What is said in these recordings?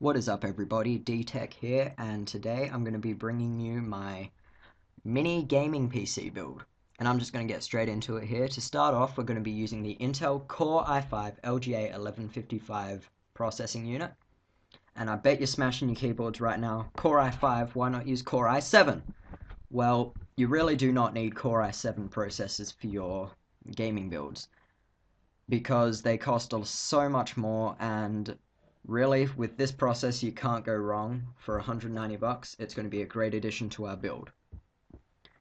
What is up everybody, dodatech here, and today I'm going to be bringing you my mini gaming PC build. And I'm just going to get straight into it here. To start off, we're going to be using the Intel Core i5 LGA 1155 processing unit. And I bet you're smashing your keyboards right now. Core i5, why not use Core i7? Well, you really do not need Core i7 processors for your gaming builds, because they cost so much more, and really, with this process, you can't go wrong. For 190 bucks, it's going to be a great addition to our build.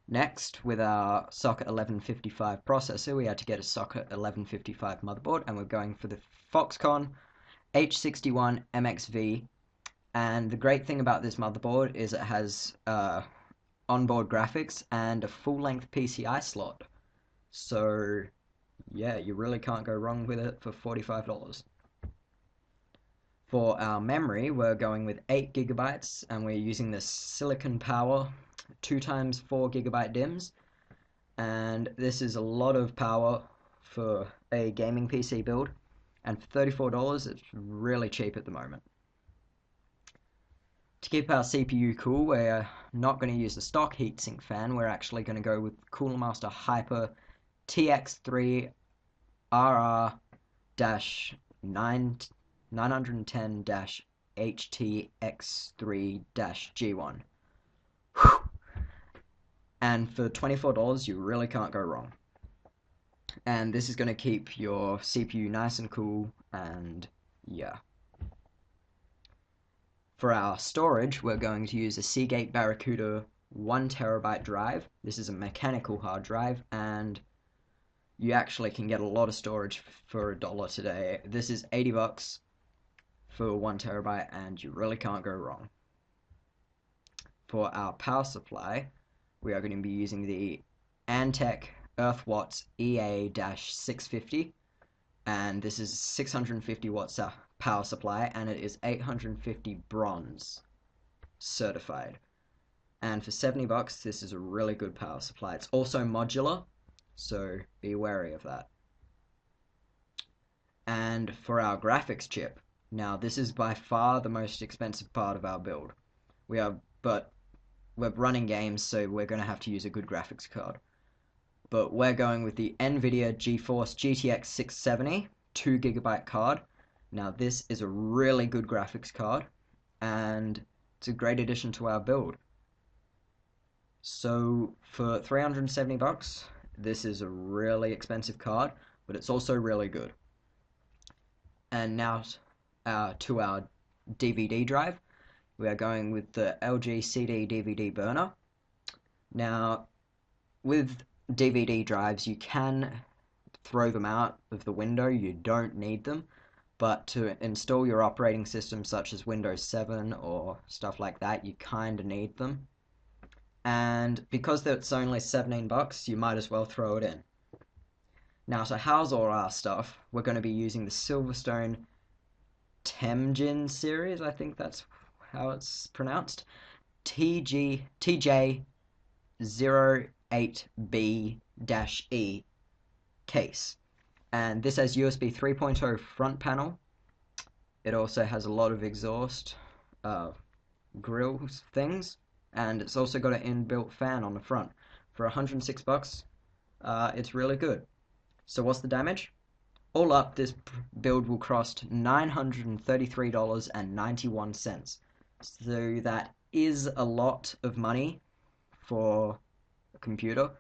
Next, with our socket 1155 processor, we had to get a socket 1155 motherboard, and we're going for the Foxconn H81MXV. And the great thing about this motherboard is it has onboard graphics and a full-length PCI slot. So yeah, you really can't go wrong with it for $45. For our memory, we're going with 8 gigabytes, and we're using the Silicon Power 2x4 gigabyte DIMMs, and this is a lot of power for a gaming PC build, and for $34 it's really cheap at the moment. To keep our CPU cool, we're not going to use the stock heatsink fan. We're actually going to go with Cooler Master Hyper TX3 RR-910-HTX3-G1. And for $24, you really can't go wrong. And this is going to keep your CPU nice and cool, and yeah. For our storage, we're going to use a Seagate Barracuda 1TB drive. This is a mechanical hard drive, and you actually can get a lot of storage for $1 today. This is 80 bucks for 1TB, and you really can't go wrong. For our power supply, we are going to be using the Antec EarthWatts EA-650, and this is 650 watts power supply, and it is 850 bronze certified. And for 70 bucks, this is a really good power supply. It's also modular, so be wary of that. And for our graphics chip, now this is by far the most expensive part of our build. But we're running games, so we're going to have to use a good graphics card. But we're going with the NVIDIA Gforce GTX 670 2GB card. Now this is a really good graphics card, and it's a great addition to our build. So for 370 bucks, this is a really expensive card, but it's also really good. And now to our DVD drive, we are going with the LG CD DVD burner. Now, with DVD drives, you can throw them out of the window, you don't need them, but to install your operating system such as Windows 7 or stuff like that, you kinda need them. And because it's only 17 bucks, you might as well throw it in. Now, to house all our stuff, we're going to be using the Silverstone Temjin series, I think that's how it's pronounced, TG08B-E case. And this has USB 3.0 front panel. It also has a lot of exhaust grill things, and it's also got an inbuilt fan on the front. For 106 bucks, it's really good. So what's the damage? All up, this build will cost $933.91. So that is a lot of money for a computer,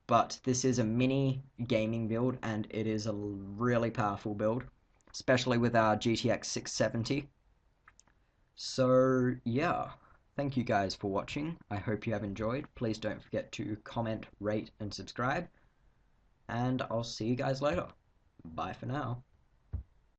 but this is a mini gaming build, and it is a really powerful build, especially with our GTX 670. So yeah, thank you guys for watching. I hope you have enjoyed. Please don't forget to comment, rate, and subscribe, and I'll see you guys later. Bye for now.